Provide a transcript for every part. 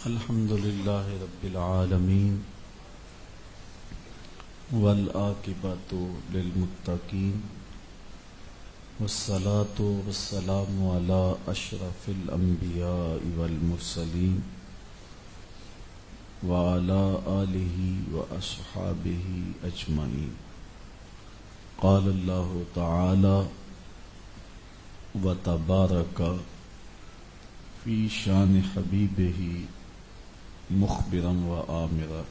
الحمد للہ رب العالمین والعاقبۃ للمتقین والصلاة والسلام علی اشرف الانبیاء والمرسلین وعلی آلہ واصحابہ اجمعین. قال اللہ تعالی وتبارک فی شان حبیبہ مخبرا وآمرا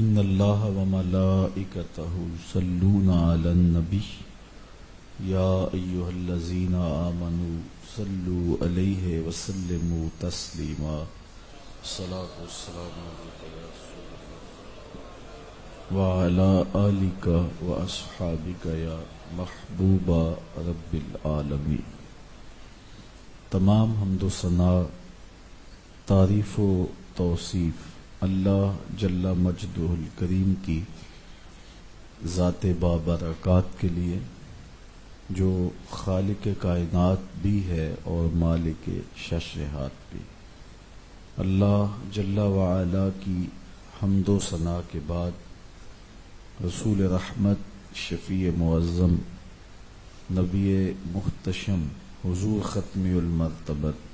ان اللہ وملائکتہ یصلون علی النبی یا ایھا الذین آمنوا صلوا علیہ وسلموا تسلیما. الصلاۃ والسلام علیک یا رسول اللہ وعلی آلک واصحابک یا محبوب رب العالمین. تمام حمد و ثنا، تعریف و توصیف اللہ جل مجدہ الکریم کی ذات بابرکات کے لیے، جو خالق کائنات بھی ہے اور مالک ششہات بھی. اللہ جل وعلا کی حمد و ثنا کے بعد رسول رحمت، شفیع معظم، نبی محتشم، حضور ختم المرتبت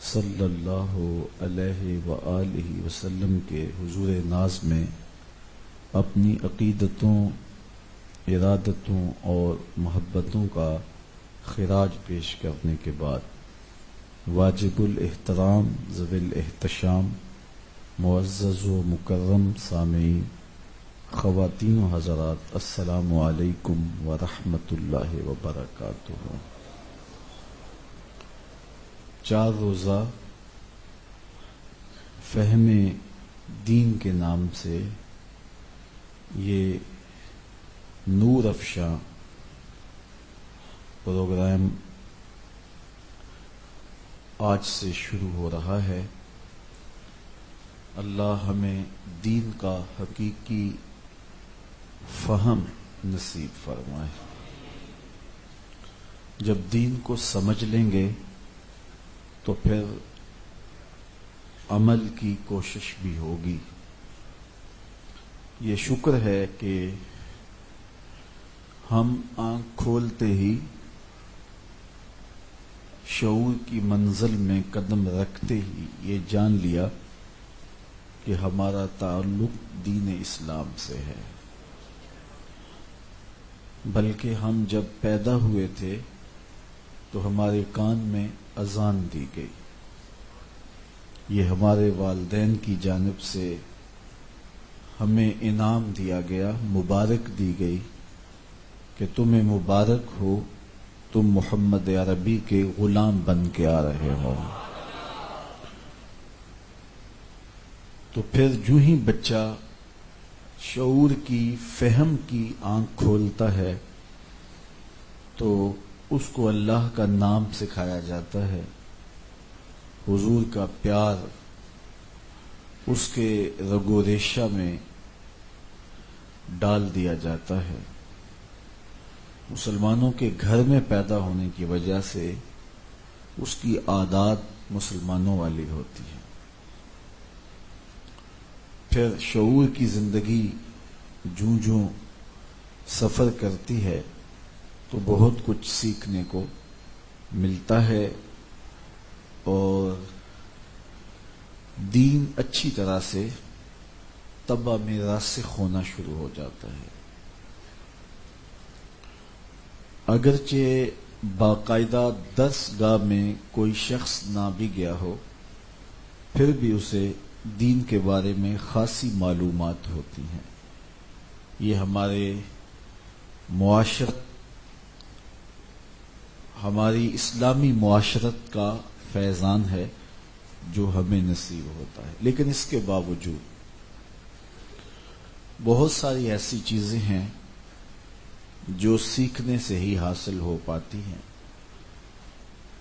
صلی اللہ علیہ وآلہ وسلم کے حضور ناز میں اپنی عقیدتوں، ارادتوں اور محبتوں کا خراج پیش کرنے کے بعد واجب الاحترام ذوی الاحتشام معزز و مکرم سامعین، خواتین و حضرات، السلام علیکم ورحمۃ اللہ وبرکاتہ. 4 روزہ فہم دین کے نام سے یہ نور افشاں پروگرام آج سے شروع ہو رہا ہے. اللہ ہمیں دین کا حقیقی فہم نصیب فرمائے. جب دین کو سمجھ لیں گے تو پھر عمل کی کوشش بھی ہوگی. یہ شکر ہے کہ ہم آنکھ کھولتے ہی شعور کی منزل میں قدم رکھتے ہی یہ جان لیا کہ ہمارا تعلق دین اسلام سے ہے. بلکہ ہم جب پیدا ہوئے تھے تو ہمارے کان میں اذان دی گئی. یہ ہمارے والدین کی جانب سے ہمیں انعام دیا گیا، مبارک دی گئی کہ تمہیں مبارک ہو، تم محمد عربی کے غلام بن کے آ رہے ہو. تو پھر جو ہی بچہ شعور کی، فہم کی آنکھ کھولتا ہے تو اس کو اللہ کا نام سکھایا جاتا ہے، حضور کا پیار اس کے رگ و ریشہ میں ڈال دیا جاتا ہے. مسلمانوں کے گھر میں پیدا ہونے کی وجہ سے اس کی عادات مسلمانوں والی ہوتی ہے. پھر شعور کی زندگی جوں جوں سفر کرتی ہے تو بہت کچھ سیکھنے کو ملتا ہے اور دین اچھی طرح سے طبع میں راسخ ہونا شروع ہو جاتا ہے. اگرچہ باقاعدہ درس گاہ میں کوئی شخص نہ بھی گیا ہو، پھر بھی اسے دین کے بارے میں خاصی معلومات ہوتی ہیں. یہ ہمارے معاشرت، ہماری اسلامی معاشرت کا فیضان ہے جو ہمیں نصیب ہوتا ہے. لیکن اس کے باوجود بہت ساری ایسی چیزیں ہیں جو سیکھنے سے ہی حاصل ہو پاتی ہیں،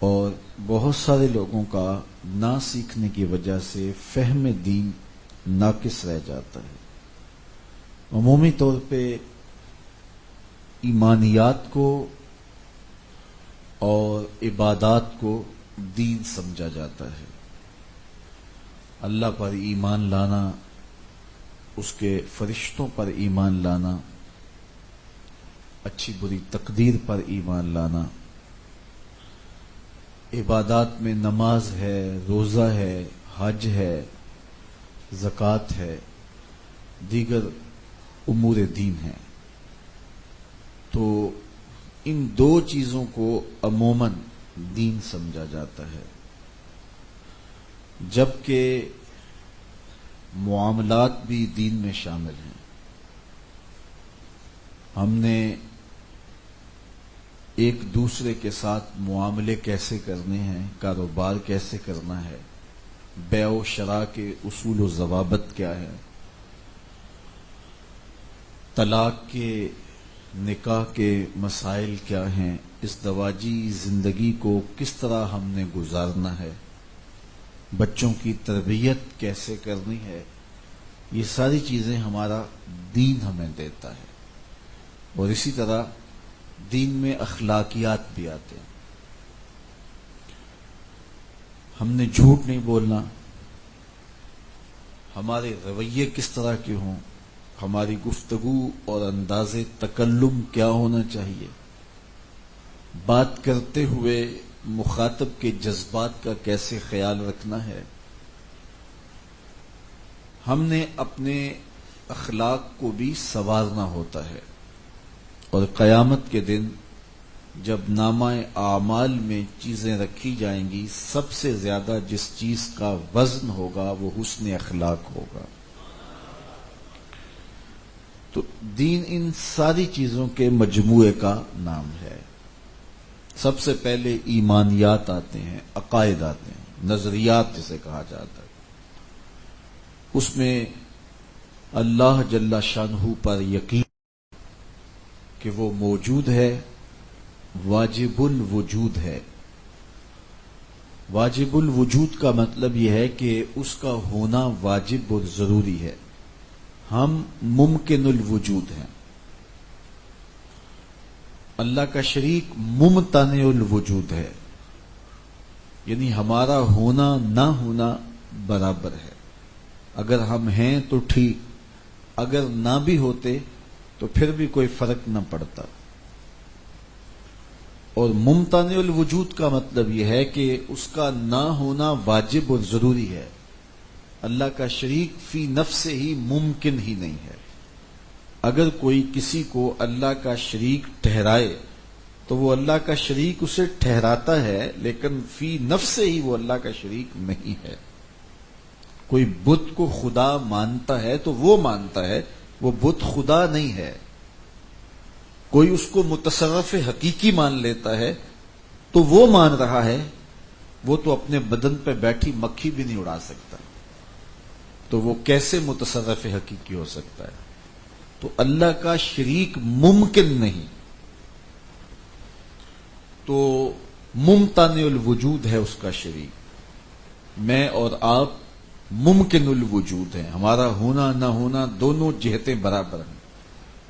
اور بہت سارے لوگوں کا نہ سیکھنے کی وجہ سے فہم دین ناقص رہ جاتا ہے. عمومی طور پہ ایمانیات کو اور عبادات کو دین سمجھا جاتا ہے. اللہ پر ایمان لانا، اس کے فرشتوں پر ایمان لانا، اچھی بری تقدیر پر ایمان لانا، عبادات میں نماز ہے، روزہ ہے، حج ہے، زکوٰۃ ہے، دیگر امور دین ہیں، تو ان دو چیزوں کو عموماً دین سمجھا جاتا ہے، جبکہ معاملات بھی دین میں شامل ہیں۔ ہم نے ایک دوسرے کے ساتھ معاملے کیسے کرنے ہیں، کاروبار کیسے کرنا ہے، بیع و شراء کے اصول و ضوابط کیا ہے، طلاق کے، نکاح کے مسائل کیا ہیں، ازدواجی زندگی کو کس طرح ہم نے گزارنا ہے، بچوں کی تربیت کیسے کرنی ہے، یہ ساری چیزیں ہمارا دین ہمیں دیتا ہے۔ اور اسی طرح دین میں اخلاقیات بھی آتے ہیں۔ ہم نے جھوٹ نہیں بولنا، ہمارے رویے کس طرح کے ہوں، ہماری گفتگو اور انداز تکلم کیا ہونا چاہیے، بات کرتے ہوئے مخاطب کے جذبات کا کیسے خیال رکھنا ہے۔ ہم نے اپنے اخلاق کو بھی سنوارنا ہوتا ہے، اور قیامت کے دن جب نامہ اعمال میں چیزیں رکھی جائیں گی، سب سے زیادہ جس چیز کا وزن ہوگا وہ حسن اخلاق ہوگا۔ تو دین ان ساری چیزوں کے مجموعے کا نام ہے۔ سب سے پہلے ایمانیات آتے ہیں، عقائد آتے ہیں، نظریات جسے کہا جاتا ہے۔ اس میں اللہ جل شانہ پر یقین کہ وہ موجود ہے، واجب الوجود ہے۔ واجب الوجود کا مطلب یہ ہے کہ اس کا ہونا واجب اور ضروری ہے، ہم ممکن الوجود ہیں۔ اللہ کا شریک ممتنع الوجود ہے، یعنی ہمارا ہونا نہ ہونا برابر ہے۔ اگر ہم ہیں تو ٹھیک، اگر نہ بھی ہوتے تو پھر بھی کوئی فرق نہ پڑتا۔ اور ممتنع الوجود کا مطلب یہ ہے کہ اس کا نہ ہونا واجب اور ضروری ہے۔ اللہ کا شریک فی نفس ہی ممکن ہی نہیں ہے۔ اگر کوئی کسی کو اللہ کا شریک ٹھہرائے تو وہ اللہ کا شریک اسے ٹھہراتا ہے، لیکن فی نفس ہی وہ اللہ کا شریک نہیں ہے۔ کوئی بت کو خدا مانتا ہے تو وہ مانتا ہے، وہ بت خدا نہیں ہے۔ کوئی اس کو متصرف حقیقی مان لیتا ہے تو وہ مان رہا ہے، وہ تو اپنے بدن پہ بیٹھی مکھی بھی نہیں اڑا سکتا، تو وہ کیسے متصرف حقیقی ہو سکتا ہے؟ تو اللہ کا شریک ممکن نہیں، تو ممتنع الوجود ہے اس کا شریک۔ میں اور آپ ممکن الوجود ہیں، ہمارا ہونا نہ ہونا دونوں جہتیں برابر ہیں،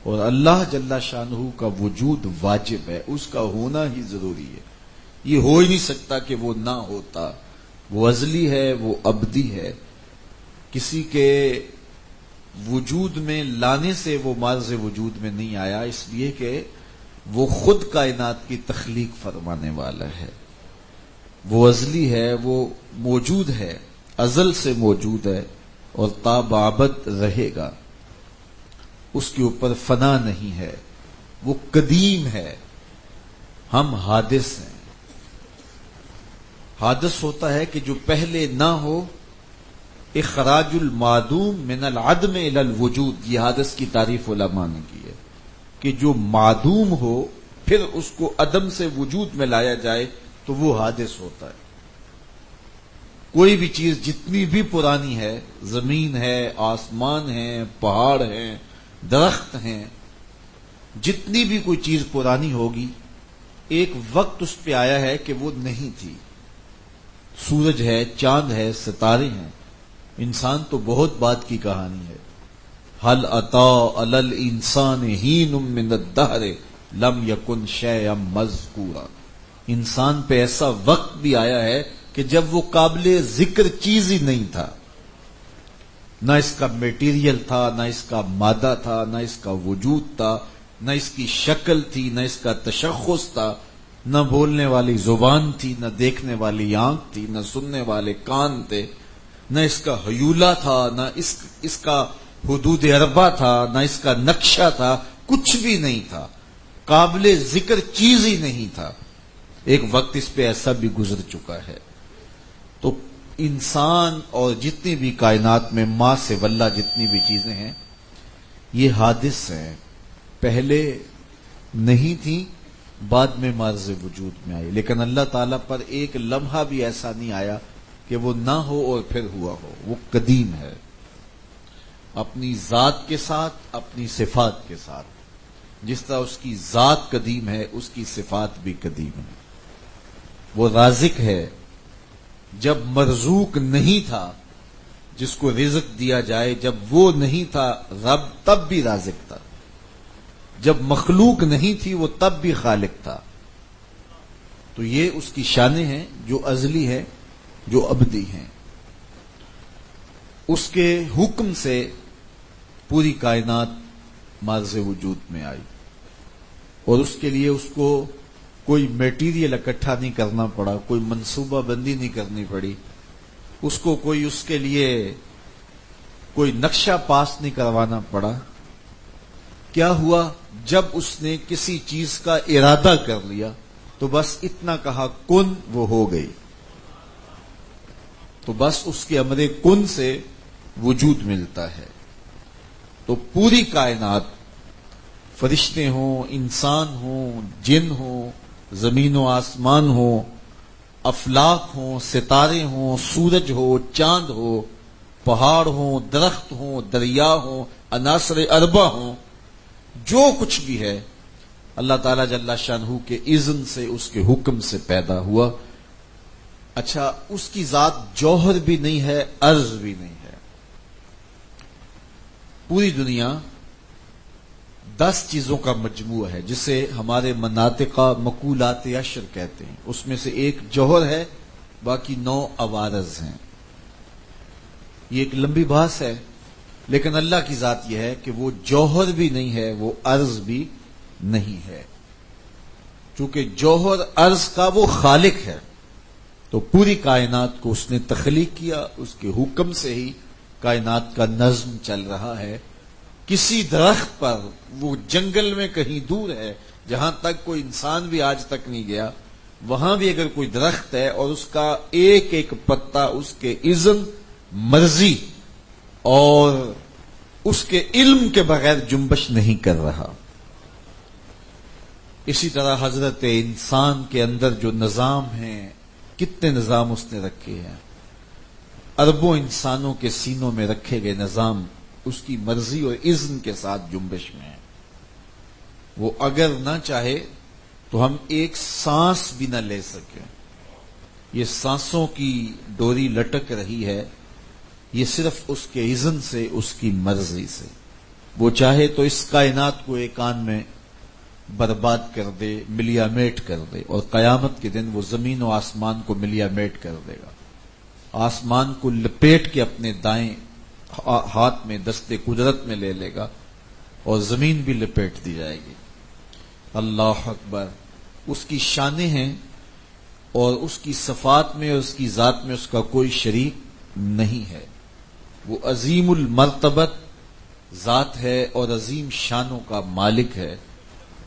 اور اللہ جل شانہ کا وجود واجب ہے، اس کا ہونا ہی ضروری ہے۔ یہ ہو ہی نہیں سکتا کہ وہ نہ ہوتا، وہ ازلی ہے، وہ ابدی ہے۔ کسی کے وجود میں لانے سے وہ معرض وجود میں نہیں آیا، اس لیے کہ وہ خود کائنات کی تخلیق فرمانے والا ہے، وہ ازلی ہے، وہ موجود ہے، ازل سے موجود ہے اور تا بابد رہے گا، اس کے اوپر فنا نہیں ہے، وہ قدیم ہے، ہم حادث ہیں۔ حادث ہوتا ہے کہ جو پہلے نہ ہو، اخراج المعدوم من العدم الى الوجود، یہ حادث کی تعریف علماء نے کی ہے کہ جو معدوم ہو پھر اس کو عدم سے وجود میں لایا جائے تو وہ حادث ہوتا ہے۔ کوئی بھی چیز جتنی بھی پرانی ہے، زمین ہے، آسمان ہے، پہاڑ ہیں، درخت ہیں، جتنی بھی کوئی چیز پرانی ہوگی، ایک وقت اس پہ آیا ہے کہ وہ نہیں تھی۔ سورج ہے، چاند ہے، ستارے ہیں، انسان تو بہت بات کی کہانی ہے۔ هل أتى على الإنسان حين من الدهر لم يكن شيئا مذكورا، انسان پہ ایسا وقت بھی آیا ہے کہ جب وہ قابل ذکر چیز ہی نہیں تھا۔ نہ اس کا میٹیریل تھا، نہ اس کا مادہ تھا، نہ اس کا وجود تھا، نہ اس کی شکل تھی، نہ اس کا تشخص تھا، نہ بولنے والی زبان تھی، نہ دیکھنے والی آنکھ تھی، نہ سننے والے کان تھے، نہ اس کا حیولہ تھا، نہ اس کا حدود اربع تھا، نہ اس کا نقشہ تھا، کچھ بھی نہیں تھا، قابل ذکر چیز ہی نہیں تھا. ایک وقت اس پہ ایسا بھی گزر چکا ہے. تو انسان اور جتنی بھی کائنات میں ماں سے واللہ جتنی بھی چیزیں ہیں یہ حادث ہیں، پہلے نہیں تھی، بعد میں معرض وجود میں آئی. لیکن اللہ تعالیٰ پر ایک لمحہ بھی ایسا نہیں آیا کہ وہ نہ ہو اور پھر ہوا ہو. وہ قدیم ہے اپنی ذات کے ساتھ، اپنی صفات کے ساتھ. جس طرح اس کی ذات قدیم ہے اس کی صفات بھی قدیم ہے. وہ رازق ہے. جب مرزوق نہیں تھا جس کو رزق دیا جائے، جب وہ نہیں تھا رب، تب بھی رازق تھا. جب مخلوق نہیں تھی وہ تب بھی خالق تھا. تو یہ اس کی شانیں ہیں جو ازلی ہے، جو ابدی ہیں. اس کے حکم سے پوری کائنات معرض وجود میں آئی، اور اس کے لیے اس کو کوئی میٹیریل اکٹھا نہیں کرنا پڑا، کوئی منصوبہ بندی نہیں کرنی پڑی، اس کو کوئی اس کے لیے کوئی نقشہ پاس نہیں کروانا پڑا. کیا ہوا؟ جب اس نے کسی چیز کا ارادہ کر لیا تو بس اتنا کہا کن، وہ ہو گئی. تو بس اس کے امر کن سے وجود ملتا ہے. تو پوری کائنات، فرشتے ہوں، انسان ہوں، جن ہوں، زمین و آسمان ہو، افلاک ہوں، ستارے ہوں، سورج ہو، چاند ہو، پہاڑ ہوں، درخت ہوں، دریا ہوں، عناصر اربع ہوں، جو کچھ بھی ہے اللہ تعالیٰ جل شانہ کے اذن سے، اس کے حکم سے پیدا ہوا. اچھا، اس کی ذات جوہر بھی نہیں ہے، عرض بھی نہیں ہے. پوری دنیا 10 چیزوں کا مجموعہ ہے جسے ہمارے مناطقہ مقولات عشر کہتے ہیں. اس میں سے ایک جوہر ہے، باقی 9 عوارض ہیں. یہ ایک لمبی بحث ہے، لیکن اللہ کی ذات یہ ہے کہ وہ جوہر بھی نہیں ہے، وہ عرض بھی نہیں ہے. چونکہ جوہر عرض کا وہ خالق ہے، تو پوری کائنات کو اس نے تخلیق کیا. اس کے حکم سے ہی کائنات کا نظم چل رہا ہے. کسی درخت پر، وہ جنگل میں کہیں دور ہے جہاں تک کوئی انسان بھی آج تک نہیں گیا، وہاں بھی اگر کوئی درخت ہے اور اس کا ایک ایک پتا اس کے اذن، مرضی اور اس کے علم کے بغیر جنبش نہیں کر رہا. اسی طرح حضرت انسان کے اندر جو نظام ہیں، کتنے نظام اس نے رکھے ہیں. اربوں انسانوں کے سینوں میں رکھے گئے نظام اس کی مرضی اور اذن کے ساتھ جنبش میں ہے. وہ اگر نہ چاہے تو ہم ایک سانس بھی نہ لے سکیں. یہ سانسوں کی ڈوری لٹک رہی ہے، یہ صرف اس کے اذن سے، اس کی مرضی سے. وہ چاہے تو اس کائنات کو ایک آن میں برباد کر دے، ملیا میٹ کر دے، اور قیامت کے دن وہ زمین و آسمان کو ملیا میٹ کر دے گا. آسمان کو لپیٹ کے اپنے دائیں ہاتھ میں دستے قدرت میں لے لے گا، اور زمین بھی لپیٹ دی جائے گی. اللہ اکبر. اس کی شانیں ہیں، اور اس کی صفات میں اور اس کی ذات میں اس کا کوئی شریک نہیں ہے. وہ عظیم المرتبت ذات ہے اور عظیم شانوں کا مالک ہے،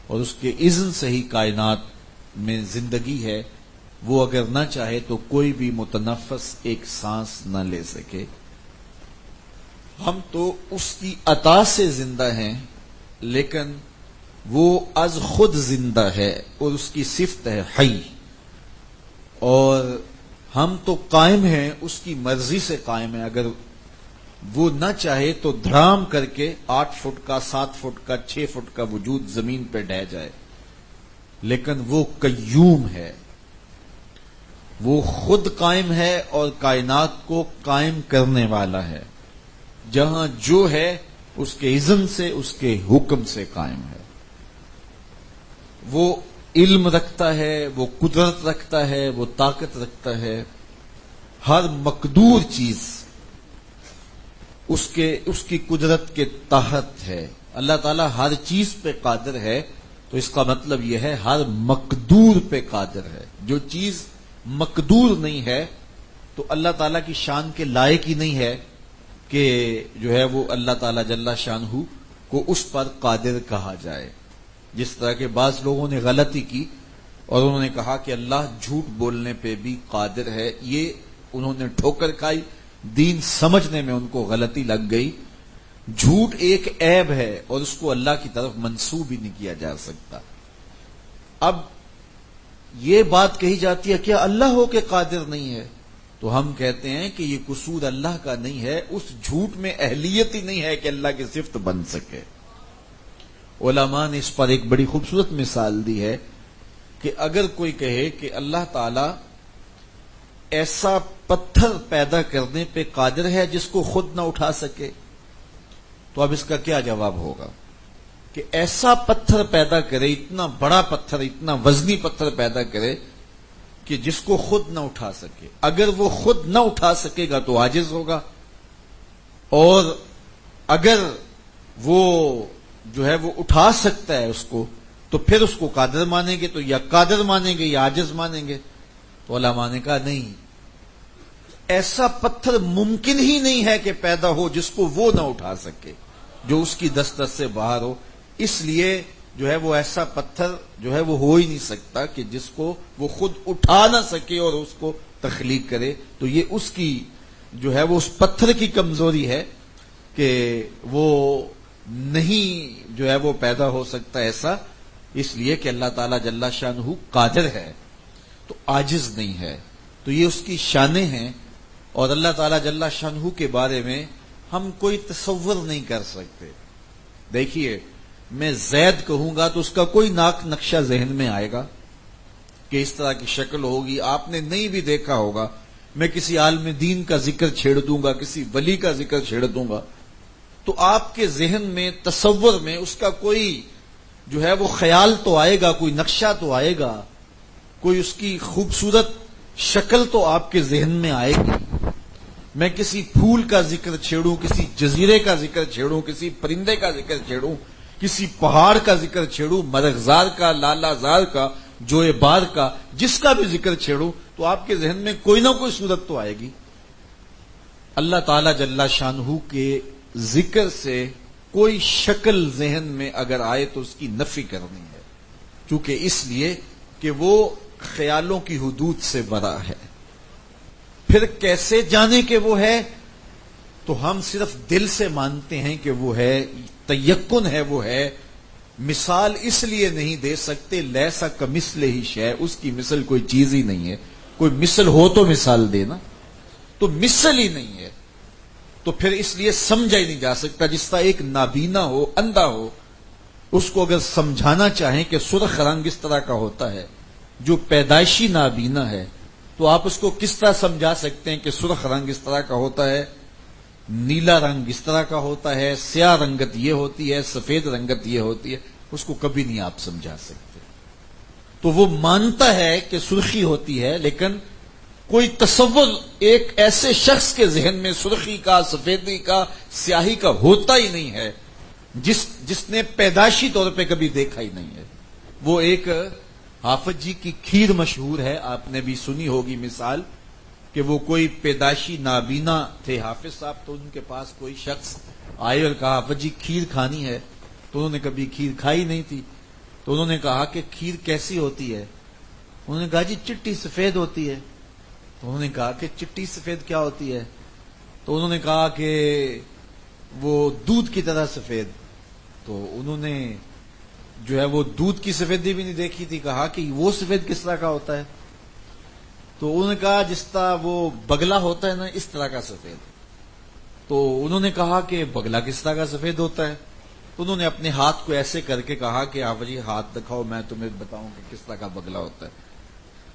اور اس کے اذن سے ہی کائنات میں زندگی ہے. وہ اگر نہ چاہے تو کوئی بھی متنفس ایک سانس نہ لے سکے. ہم تو اس کی عطا سے زندہ ہیں، لیکن وہ از خود زندہ ہے، اور اس کی صفت ہے حی. اور ہم تو قائم ہیں، اس کی مرضی سے قائم ہیں. اگر وہ نہ چاہے تو دھڑام کر کے 8 فٹ کا، 7 فٹ کا، 6 فٹ کا وجود زمین پہ ڈہ جائے. لیکن وہ قیوم ہے، وہ خود قائم ہے اور کائنات کو قائم کرنے والا ہے. جہاں جو ہے اس کے اذن سے، اس کے حکم سے قائم ہے. وہ علم رکھتا ہے، وہ قدرت رکھتا ہے، وہ طاقت رکھتا ہے. ہر مقدور چیز اس کی قدرت کے تحت ہے. اللہ تعالیٰ ہر چیز پہ قادر ہے، تو اس کا مطلب یہ ہے ہر مقدور پہ قادر ہے. جو چیز مقدور نہیں ہے تو اللہ تعالیٰ کی شان کے لائق ہی نہیں ہے کہ جو ہے وہ اللہ تعالیٰ جل شانہ کو اس پر قادر کہا جائے. جس طرح کے بعض لوگوں نے غلطی کی اور انہوں نے کہا کہ اللہ جھوٹ بولنے پہ بھی قادر ہے، یہ انہوں نے ٹھوکر کھائی، دین سمجھنے میں ان کو غلطی لگ گئی. جھوٹ ایک عیب ہے اور اس کو اللہ کی طرف منسوب ہی نہیں کیا جا سکتا. اب یہ بات کہی جاتی ہے کیا اللہ ہو کے قادر نہیں ہے؟ تو ہم کہتے ہیں کہ یہ قصور اللہ کا نہیں ہے، اس جھوٹ میں اہلیت ہی نہیں ہے کہ اللہ کی صفت بن سکے. علماء نے اس پر ایک بڑی خوبصورت مثال دی ہے کہ اگر کوئی کہے کہ اللہ تعالی ایسا پتھر پیدا کرنے پہ قادر ہے جس کو خود نہ اٹھا سکے، تو اب اس کا کیا جواب ہوگا؟ کہ ایسا پتھر پیدا کرے، اتنا بڑا پتھر، اتنا وزنی پتھر پیدا کرے کہ جس کو خود نہ اٹھا سکے. اگر وہ خود نہ اٹھا سکے گا تو عاجز ہوگا، اور اگر وہ جو ہے وہ اٹھا سکتا ہے اس کو تو پھر اس کو قادر مانیں گے. تو یا قادر مانیں گے یا عاجز مانیں گے. تو علماء نے کہا نہیں، ایسا پتھر ممکن ہی نہیں ہے کہ پیدا ہو جس کو وہ نہ اٹھا سکے، جو اس کی دسترس سے باہر ہو. اس لیے جو ہے وہ ایسا پتھر جو ہے وہ ہو ہی نہیں سکتا کہ جس کو وہ خود اٹھا نہ سکے اور اس کو تخلیق کرے. تو یہ اس کی جو ہے وہ اس پتھر کی کمزوری ہے کہ وہ نہیں جو ہے وہ پیدا ہو سکتا ایسا، اس لیے کہ اللہ تعالیٰ جل شانہ قادر ہے تو عاجز نہیں ہے. تو یہ اس کی شانیں ہیں، اور اللہ تعالیٰ جل شانہ کے بارے میں ہم کوئی تصور نہیں کر سکتے. دیکھیے، میں زید کہوں گا تو اس کا کوئی نقشہ ذہن میں آئے گا کہ اس طرح کی شکل ہوگی، آپ نے نہیں بھی دیکھا ہوگا. میں کسی عالم دین کا ذکر چھیڑ دوں گا، کسی ولی کا ذکر چھیڑ دوں گا، تو آپ کے ذہن میں، تصور میں اس کا کوئی جو ہے وہ خیال تو آئے گا، کوئی نقشہ تو آئے گا، کوئی اس کی خوبصورت شکل تو آپ کے ذہن میں آئے گی. میں کسی پھول کا ذکر چھیڑوں، کسی جزیرے کا ذکر چھیڑوں، کسی پرندے کا ذکر چھیڑوں، کسی پہاڑ کا ذکر چھیڑوں، مرغزار کا، لالا زار کا، جوئے بار کا، جس کا بھی ذکر چھیڑوں، تو آپ کے ذہن میں کوئی نہ کوئی صورت تو آئے گی. اللہ تعالی جل شانہ کے ذکر سے کوئی شکل ذہن میں اگر آئے تو اس کی نفی کرنی ہے، چونکہ اس لیے کہ وہ خیالوں کی حدود سے برا ہے. پھر کیسے جانے کہ وہ ہے؟ تو ہم صرف دل سے مانتے ہیں کہ وہ ہے، تیقن ہے وہ ہے. مثال اس لیے نہیں دے سکتے، لیسا کمثلہ شیء، اس کی مثل کوئی چیز ہی نہیں ہے. کوئی مثل ہو تو مثال دینا، تو مثل ہی نہیں ہے، تو پھر اس لیے سمجھا ہی نہیں جا سکتا. جس طرح ایک نابینا ہو، اندھا ہو، اس کو اگر سمجھانا چاہیں کہ سرخ رنگ اس طرح کا ہوتا ہے، جو پیدائشی نابینا ہے، تو آپ اس کو کس طرح سمجھا سکتے ہیں کہ سرخ رنگ اس طرح کا ہوتا ہے، نیلا رنگ اس طرح کا ہوتا ہے، سیاہ رنگت یہ ہوتی ہے، سفید رنگت یہ ہوتی ہے؟ اس کو کبھی نہیں آپ سمجھا سکتے. تو وہ مانتا ہے کہ سرخی ہوتی ہے، لیکن کوئی تصور ایک ایسے شخص کے ذہن میں سرخی کا، سفیدی کا، سیاہی کا ہوتا ہی نہیں ہے جس نے پیدائشی طور پہ کبھی دیکھا ہی نہیں ہے. وہ ایک حافظ جی کی کھیر مشہور ہے، آپ نے بھی سنی ہوگی مثال، کہ وہ کوئی پیدائشی نابینا تھے حافظ صاحب، تو ان کے پاس کوئی شخص آئے اور کہا حافظ جی کھیر کھانی ہے. تو انہوں نے کبھی کھیر کھائی نہیں تھی. تو انہوں نے کہا کہ کھیر کیسی ہوتی ہے؟ انہوں نے کہا جی چٹی سفید ہوتی ہے. تو انہوں نے کہا کہ چٹی سفید کیا ہوتی ہے؟ تو انہوں نے کہا کہ وہ دودھ کی طرح سفید. تو انہوں نے جو ہے وہ دودھ کی سفیدی بھی نہیں دیکھی تھی. کہا کہ وہ سفید کس طرح کا ہوتا ہے؟ تو انہوں نے کہا جس طرح وہ بگلا ہوتا ہے نا، اس طرح کا سفید. تو انہوں نے کہا کہ بگلا کس طرح کا سفید ہوتا ہے؟ تو انہوں نے اپنے ہاتھ کو ایسے کر کے کہا کہ آپ جی ہاتھ دکھاؤ، میں تمہیں بتاؤں کہ کس طرح کا بگلا ہوتا ہے.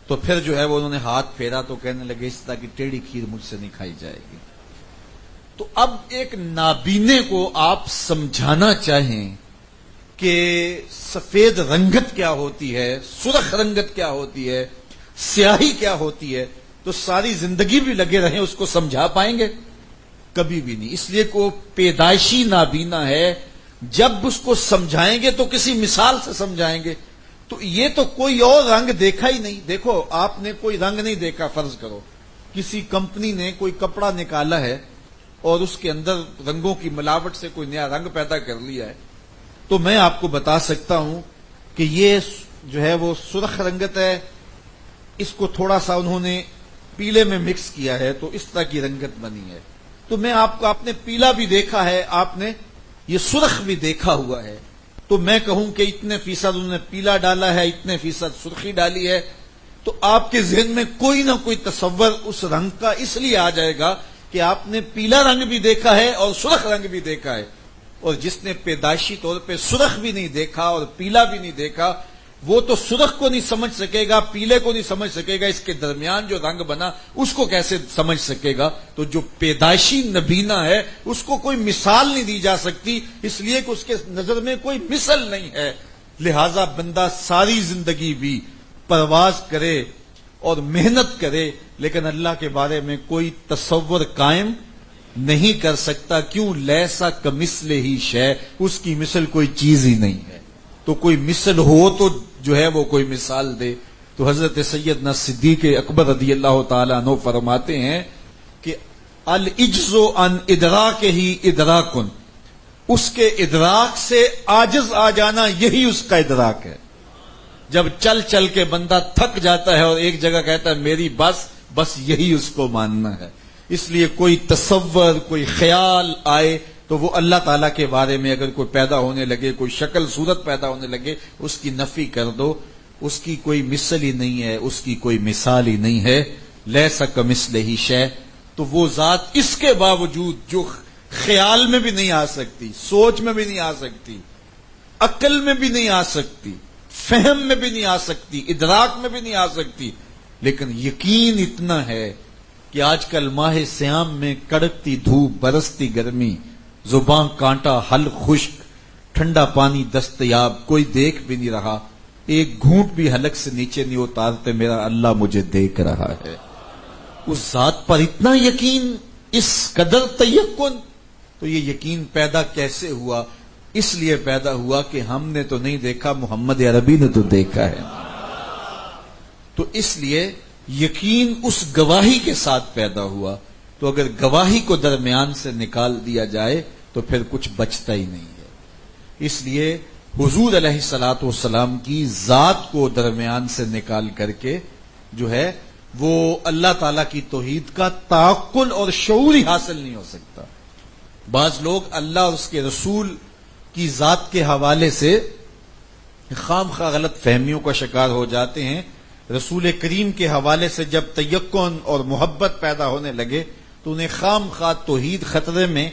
تو پھر جو ہے وہ انہوں نے ہاتھ پھیرا تو کہنے لگے اس طرح کی ٹیڑھی کھیر مجھ سے نہیں کھائی جائے گی. تو اب ایک نابینے کو آپ سمجھانا چاہیں کہ سفید رنگت کیا ہوتی ہے، سرخ رنگت کیا ہوتی ہے، سیاہی کیا ہوتی ہے، تو ساری زندگی بھی لگے رہیں اس کو سمجھا پائیں گے؟ کبھی بھی نہیں. اس لیے کہ وہ پیدائشی نابینا ہے. جب اس کو سمجھائیں گے تو کسی مثال سے سمجھائیں گے. تو یہ تو کوئی اور رنگ دیکھا ہی نہیں. دیکھو آپ نے کوئی رنگ نہیں دیکھا. فرض کرو کسی کمپنی نے کوئی کپڑا نکالا ہے اور اس کے اندر رنگوں کی ملاوٹ سے کوئی نیا رنگ پیدا کر لیا ہے، تو میں آپ کو بتا سکتا ہوں کہ یہ جو ہے وہ سرخ رنگت ہے، اس کو تھوڑا سا انہوں نے پیلے میں مکس کیا ہے تو اس طرح کی رنگت بنی ہے. تو میں آپ نے پیلا بھی دیکھا ہے، آپ نے یہ سرخ بھی دیکھا ہوا ہے، تو میں کہوں کہ اتنے فیصد انہوں نے پیلا ڈالا ہے، اتنے فیصد سرخی ڈالی ہے، تو آپ کے ذہن میں کوئی نہ کوئی تصور اس رنگ کا اس لیے آ جائے گا کہ آپ نے پیلا رنگ بھی دیکھا ہے اور سرخ رنگ بھی دیکھا ہے. اور جس نے پیدائشی طور پہ سرخ بھی نہیں دیکھا اور پیلا بھی نہیں دیکھا، وہ تو سرخ کو نہیں سمجھ سکے گا، پیلے کو نہیں سمجھ سکے گا، اس کے درمیان جو رنگ بنا اس کو کیسے سمجھ سکے گا. تو جو پیدائشی نبینا ہے اس کو کوئی مثال نہیں دی جا سکتی، اس لیے کہ اس کے نظر میں کوئی مثل نہیں ہے. لہذا بندہ ساری زندگی بھی پرواز کرے اور محنت کرے لیکن اللہ کے بارے میں کوئی تصور قائم نہیں کر سکتا. کیوں؟ لیسا کمثلہ ہی شیء، اس کی مثل کوئی چیز ہی نہیں ہے. تو کوئی مثل ہو تو جو ہے وہ کوئی مثال دے. تو حضرت سیدنا صدیق اکبر رضی اللہ تعالیٰ عنہ فرماتے ہیں کہ العجز عن ادراک ہی ادراکن، اس کے ادراک سے عاجز آ جانا یہی اس کا ادراک ہے. جب چل چل کے بندہ تھک جاتا ہے اور ایک جگہ کہتا ہے میری بس یہی اس کو ماننا ہے. اس لیے کوئی تصور، کوئی خیال آئے تو وہ اللہ تعالیٰ کے بارے میں اگر کوئی پیدا ہونے لگے، کوئی شکل صورت پیدا ہونے لگے، اس کی نفی کر دو. اس کی کوئی مثل ہی نہیں ہے، اس کی کوئی مثال ہی نہیں ہے. لیسا کمثلہ شیء، تو وہ ذات اس کے باوجود جو خیال میں بھی نہیں آ سکتی، سوچ میں بھی نہیں آ سکتی، عقل میں بھی نہیں آ سکتی، فہم میں بھی نہیں آ سکتی، ادراک میں بھی نہیں آ سکتی، لیکن یقین اتنا ہے کہ آج کل ماہ سیام میں کڑکتی دھوپ، برستی گرمی، زباں کانٹا، حل خشک، ٹھنڈا پانی دستیاب، کوئی دیکھ بھی نہیں رہا، ایک گھونٹ بھی حلق سے نیچے نہیں اتارتے، میرا اللہ مجھے دیکھ رہا ہے. اس ذات پر اتنا یقین، اس قدر تیقن. تو یہ یقین پیدا کیسے ہوا؟ اس لیے پیدا ہوا کہ ہم نے تو نہیں دیکھا، محمد عربی نے تو دیکھا ہے. تو اس لیے یقین اس گواہی کے ساتھ پیدا ہوا. تو اگر گواہی کو درمیان سے نکال دیا جائے تو پھر کچھ بچتا ہی نہیں ہے. اس لیے حضور علیہ الصلوۃ والسلام کی ذات کو درمیان سے نکال کر کے جو ہے وہ اللہ تعالی کی توحید کا تعقل اور شعور ہی حاصل نہیں ہو سکتا. بعض لوگ اللہ اور اس کے رسول کی ذات کے حوالے سے خام خواہ غلط فہمیوں کا شکار ہو جاتے ہیں. رسول کریم کے حوالے سے جب تیقن اور محبت پیدا ہونے لگے تو انہیں خام خواہ توحید خطرے میں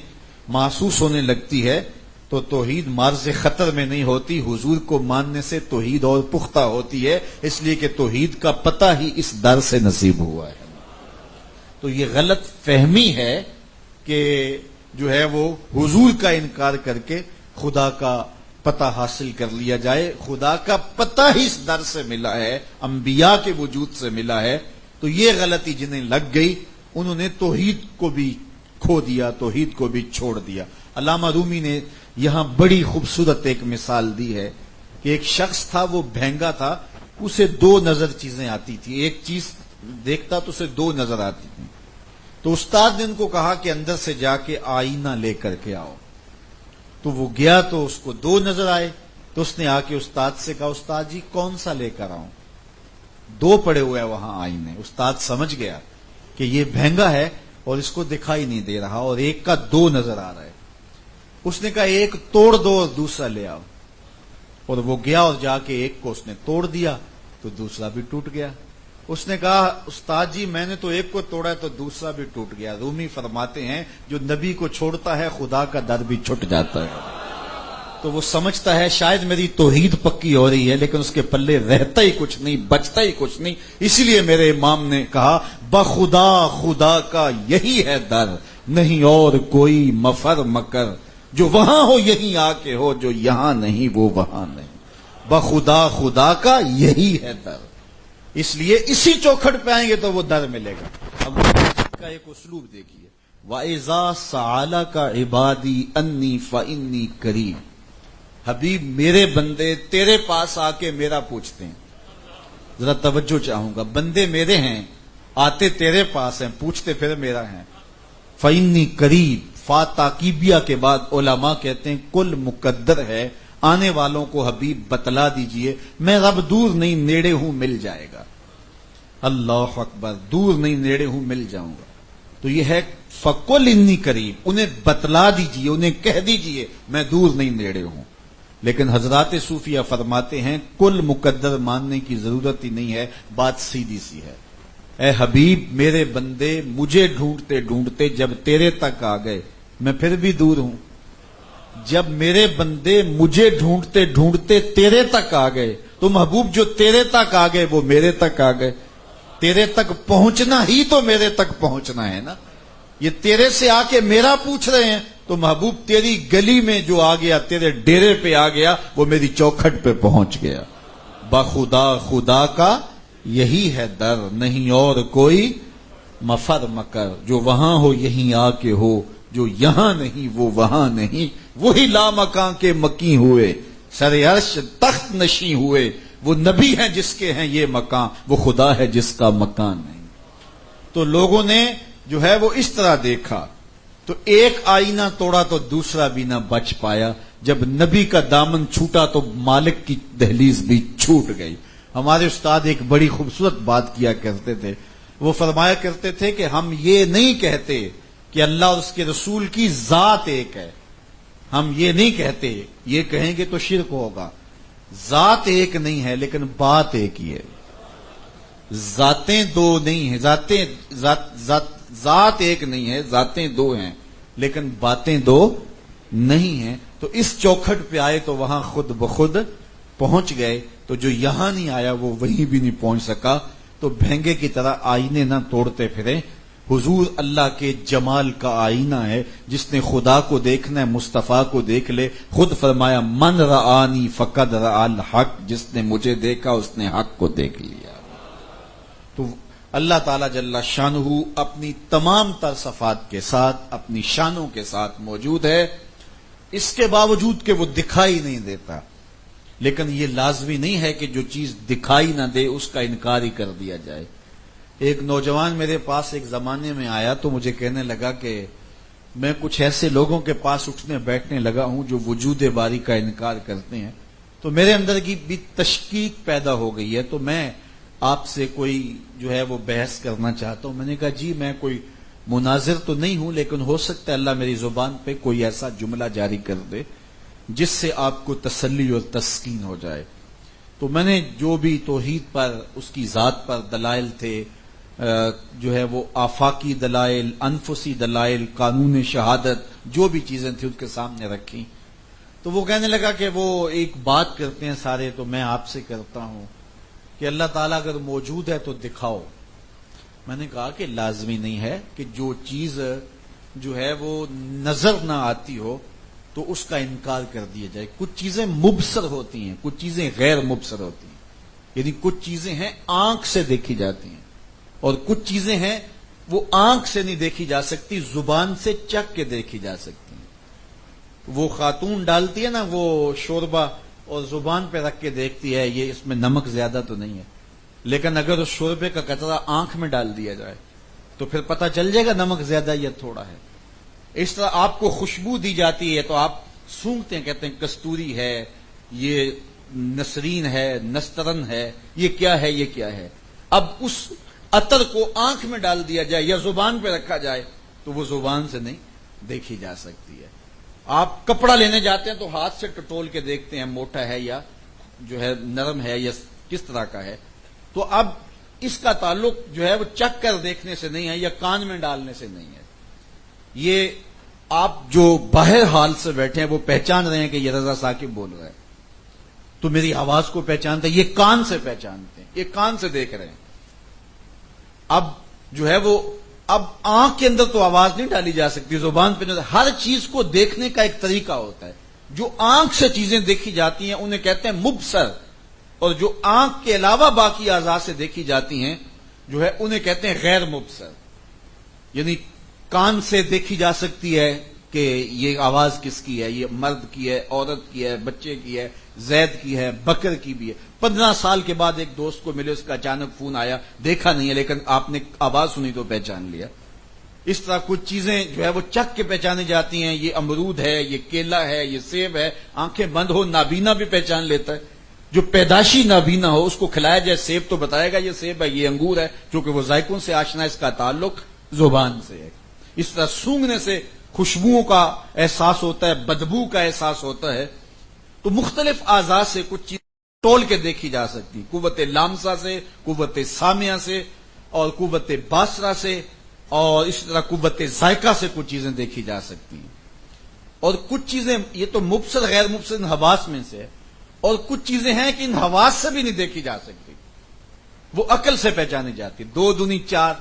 محسوس ہونے لگتی ہے. تو توحید مارز خطر میں نہیں ہوتی، حضور کو ماننے سے توحید اور پختہ ہوتی ہے، اس لیے کہ توحید کا پتہ ہی اس در سے نصیب ہوا ہے. تو یہ غلط فہمی ہے کہ جو ہے وہ حضور کا انکار کر کے خدا کا پتہ حاصل کر لیا جائے. خدا کا پتہ ہی اس در سے ملا ہے، انبیاء کے وجود سے ملا ہے. تو یہ غلطی جنہیں لگ گئی انہوں نے توحید کو بھی کھو دیا، توحید کو بھی چھوڑ دیا. علامہ رومی نے یہاں بڑی خوبصورت ایک مثال دی ہے کہ ایک شخص تھا، وہ بھینگا تھا، اسے دو نظر چیزیں آتی تھی. ایک چیز دیکھتا تو اسے دو نظر آتی تھی. تو استاد نے ان کو کہا کہ اندر سے جا کے آئینہ لے کر کے آؤ. تو وہ گیا تو اس کو دو نظر آئے. تو اس نے آ کے استاد سے کہا استاد جی کون سا لے کر آؤں؟ دو پڑے ہوئے وہاں آئینے. استاد سمجھ گیا کہ یہ بھینگا ہے اور اس کو دکھائی نہیں دے رہا اور ایک کا دو نظر آ رہا ہے. اس نے کہا ایک توڑ دو اور دوسرا لے آؤ. اور وہ گیا اور جا کے ایک کو اس نے توڑ دیا تو دوسرا بھی ٹوٹ گیا. اس نے کہا استاد جی میں نے تو ایک کو توڑا ہے تو دوسرا بھی ٹوٹ گیا. رومی فرماتے ہیں جو نبی کو چھوڑتا ہے خدا کا در بھی چھٹ جاتا ہے. تو وہ سمجھتا ہے شاید میری توحید پکی ہو رہی ہے لیکن اس کے پلے رہتا ہی کچھ نہیں، بچتا ہی کچھ نہیں. اسی لیے میرے امام نے کہا بخدا خدا کا یہی ہے در، نہیں اور کوئی مفر مکر، جو وہاں ہو یہیں آ کے ہو، جو یہاں نہیں وہ وہاں نہیں. بخدا خدا کا یہی ہے در. اس لیے اسی چوکھٹ پہ آئیں گے تو وہ در ملے گا. اب کا ایک اسلوب دیکھیے، وَإِذَا سَأَلَكَ عِبَادِي أَنِّي فَإِنِّي قَرِيبٌ. حبیب میرے بندے تیرے پاس آ کے میرا پوچھتے ہیں. ذرا توجہ چاہوں گا، بندے میرے ہیں، آتے تیرے پاس ہیں، پوچھتے پھر میرا ہیں. فَإِنِّي قَرِيب، فا تاکیبیہ کے بعد علماء کہتے ہیں کل مقدر ہے، آنے والوں کو حبیب بتلا دیجئے میں رب دور نہیں نیڑے ہوں، مل جائے گا. اللہ اکبر، دور نہیں نیڑے ہوں، مل جاؤں گا. تو یہ ہے فَقُلْ إِنِّي قَرِيب، انہیں بتلا دیجئے، انہیں کہہ دیجئے میں دور نہیں نیڑے ہوں. لیکن حضرات صوفیہ فرماتے ہیں کل مقدر ماننے کی ضرورت ہی نہیں ہے، بات سیدھی سی ہے. اے حبیب میرے بندے مجھے ڈھونڈتے ڈھونڈتے جب تیرے تک آ گئے، میں پھر بھی دور ہوں. جب میرے بندے مجھے ڈھونڈتے ڈھونڈتے تیرے تک آ گئے تو محبوب جو تیرے تک آ گئے وہ میرے تک آ گئے. تیرے تک پہنچنا ہی تو میرے تک پہنچنا ہے نا. یہ تیرے سے آ کے میرا پوچھ رہے ہیں تو محبوب تیری گلی میں جو آ گیا، تیرے ڈیرے پہ آ گیا، وہ میری چوکھٹ پہ پہنچ گیا. بخدا خدا کا یہی ہے در، نہیں اور کوئی مفر مکر. جو وہاں ہو یہیں آ کے ہو، جو یہاں نہیں وہ وہاں نہیں. وہی لامکاں کے مکی ہوئے، سر عرش تخت نشیں ہوئے. وہ نبی ہیں جس کے ہیں یہ مکان، وہ خدا ہے جس کا مکان نہیں. تو لوگوں نے جو ہے وہ اس طرح دیکھا، تو ایک آئینہ توڑا تو دوسرا بھی نہ بچ پایا. جب نبی کا دامن چھوٹا تو مالک کی دہلیز بھی چھوٹ گئی. ہمارے استاد ایک بڑی خوبصورت بات کیا کرتے تھے. وہ فرمایا کرتے تھے کہ ہم یہ نہیں کہتے کہ اللہ اور اس کے رسول کی ذات ایک ہے، ہم یہ نہیں کہتے، یہ کہیں گے تو شرک ہوگا. ذات ایک نہیں ہے لیکن بات ایک ہی ہے. ذاتیں دو نہیں ہیں، ذات ایک نہیں ہے، ذاتیں دو ہیں لیکن باتیں دو نہیں ہیں. تو اس چوکھٹ پہ آئے تو وہاں خود بخود پہنچ گئے. تو جو یہاں نہیں آیا وہ وہیں بھی نہیں پہنچ سکا. تو بھینگے کی طرح آئینے نہ توڑتے پھریں. حضور اللہ کے جمال کا آئینہ ہے. جس نے خدا کو دیکھنا ہے مصطفیٰ کو دیکھ لے. خود فرمایا من رآنی فقد رآ الحق، جس نے مجھے دیکھا اس نے حق کو دیکھ لیا. تو اللہ تعالی جل شانہ اپنی تمام تر صفات کے ساتھ، اپنی شانوں کے ساتھ موجود ہے. اس کے باوجود کہ وہ دکھائی نہیں دیتا، لیکن یہ لازمی نہیں ہے کہ جو چیز دکھائی نہ دے اس کا انکار ہی کر دیا جائے. ایک نوجوان میرے پاس ایک زمانے میں آیا تو مجھے کہنے لگا کہ میں کچھ ایسے لوگوں کے پاس اٹھنے بیٹھنے لگا ہوں جو وجود باری کا انکار کرتے ہیں، تو میرے اندر کی بھی تشکیک پیدا ہو گئی ہے. تو میں آپ سے کوئی جو ہے وہ بحث کرنا چاہتا ہوں. میں نے کہا جی میں کوئی مناظر تو نہیں ہوں، لیکن ہو سکتا ہے اللہ میری زبان پہ کوئی ایسا جملہ جاری کر دے جس سے آپ کو تسلی اور تسکین ہو جائے. تو میں نے جو بھی توحید پر، اس کی ذات پر دلائل تھے، جو ہے وہ آفاقی دلائل، انفسی دلائل، قانون شہادت، جو بھی چیزیں تھیں ان کے سامنے رکھی. تو وہ کہنے لگا کہ وہ ایک بات کرتے ہیں سارے، تو میں آپ سے کرتا ہوں کہ اللہ تعالیٰ اگر موجود ہے تو دکھاؤ. میں نے کہا کہ لازمی نہیں ہے کہ جو چیز جو ہے وہ نظر نہ آتی ہو تو اس کا انکار کر دیا جائے. کچھ چیزیں مبصر ہوتی ہیں، کچھ چیزیں غیر مبصر ہوتی ہیں. یعنی کچھ چیزیں ہیں آنکھ سے دیکھی جاتی ہیں اور کچھ چیزیں ہیں وہ آنکھ سے نہیں دیکھی جا سکتی، زبان سے چکھ کے دیکھی جا سکتی ہیں. وہ خاتون ڈالتی ہے نا وہ شوربہ اور زبان پہ رکھ کے دیکھتی ہے یہ اس میں نمک زیادہ تو نہیں ہے، لیکن اگر اس شوربے کا قطرہ آنکھ میں ڈال دیا جائے تو پھر پتہ چل جائے گا نمک زیادہ یا تھوڑا ہے. اس طرح آپ کو خوشبو دی جاتی ہے تو آپ سونگھتے ہیں، کہتے ہیں کستوری ہے، یہ نسرین ہے، نسترن ہے، یہ کیا ہے، یہ کیا ہے. اب اس عطر کو آنکھ میں ڈال دیا جائے یا زبان پہ رکھا جائے تو وہ زبان سے نہیں دیکھی جا سکتی ہے. آپ کپڑا لینے جاتے ہیں تو ہاتھ سے ٹٹول کے دیکھتے ہیں موٹا ہے یا جو ہے نرم ہے یا کس طرح کا ہے. تو اب اس کا تعلق جو ہے وہ چکھ کر دیکھنے سے نہیں ہے یا کان میں ڈالنے سے نہیں ہے. یہ آپ جو باہر حال سے بیٹھے ہیں وہ پہچان رہے ہیں کہ یہ رضا ثاقب بول رہا ہے تو میری آواز کو پہچانتے ہیں، یہ کان سے پہچانتے ہیں، یہ کان سے دیکھ رہے ہیں. اب جو ہے وہ اب آنکھ کے اندر تو آواز نہیں ڈالی جا سکتی، زبان پہ نہیں. ہر چیز کو دیکھنے کا ایک طریقہ ہوتا ہے. جو آنکھ سے چیزیں دیکھی جاتی ہیں انہیں کہتے ہیں مبصر، اور جو آنکھ کے علاوہ باقی اعضاء سے دیکھی جاتی ہیں جو ہے انہیں کہتے ہیں غیر مبصر. یعنی کان سے دیکھی جا سکتی ہے کہ یہ آواز کس کی ہے، یہ مرد کی ہے، عورت کی ہے، بچے کی ہے، زید کی ہے، بکر کی بھی ہے۔ 15 سال کے بعد ایک دوست کو ملے، اس کا اچانک فون آیا، دیکھا نہیں ہے لیکن آپ نے آواز سنی تو پہچان لیا۔ اس طرح کچھ چیزیں جو ہے وہ چکھ کے پہچانی جاتی ہیں، یہ امرود ہے، یہ کیلا ہے، یہ سیب ہے۔ آنکھیں بند ہو نابینا بھی پہچان لیتا ہے، جو پیدائشی نابینا ہو اس کو کھلایا جائے سیب تو بتائے گا یہ سیب ہے، یہ انگور ہے، چونکہ وہ ذائقوں سے آشنا ہے، اس کا تعلق زبان سے ہے۔ اس طرح سونگھنے سے خوشبوؤں کا احساس ہوتا ہے، بدبو کا احساس ہوتا ہے۔ تو مختلف اعضاء سے کچھ چیزیں تول کے دیکھی جا سکتی، قوت لامسہ سے، قوت سامعہ سے، اور قوت باصرہ سے، اور اس طرح قوت ذائقہ سے کچھ چیزیں دیکھی جا سکتی ہیں۔ اور کچھ چیزیں یہ تو مبصر غیر مبصر حواس میں سے ہے، اور کچھ چیزیں ہیں کہ ان حواس سے بھی نہیں دیکھی جا سکتی، وہ عقل سے پہچانی جاتی۔ 2 دونی 4،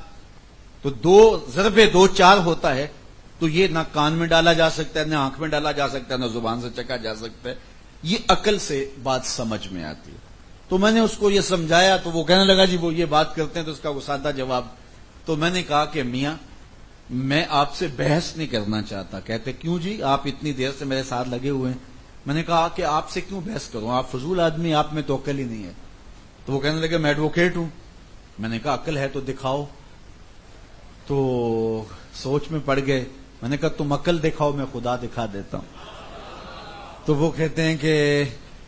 تو 2 ضرب 2 4 ہوتا ہے، تو یہ نہ کان میں ڈالا جا سکتا ہے، نہ آنکھ میں ڈالا جا سکتا ہے، نہ زبان سے چکھا جا سکتا ہے، یہ عقل سے بات سمجھ میں آتی ہے۔ تو میں نے اس کو یہ سمجھایا تو وہ کہنے لگا جی وہ یہ بات کرتے ہیں، تو اس کا وہ سادہ جواب، تو میں نے کہا کہ میاں میں آپ سے بحث نہیں کرنا چاہتا۔ کہتے کیوں جی، آپ اتنی دیر سے میرے ساتھ لگے ہوئے ہیں۔ میں نے کہا کہ آپ سے کیوں بحث کروں، آپ فضول آدمی، آپ میں تو عقل ہی نہیں ہے۔ تو وہ کہنے لگے میں ایڈوکیٹ ہوں۔ میں نے کہا عقل ہے تو دکھاؤ۔ تو سوچ میں پڑ گئے۔ میں نے کہا تم عقل دکھاؤ، میں خدا دکھا دیتا ہوں۔ تو وہ کہتے ہیں کہ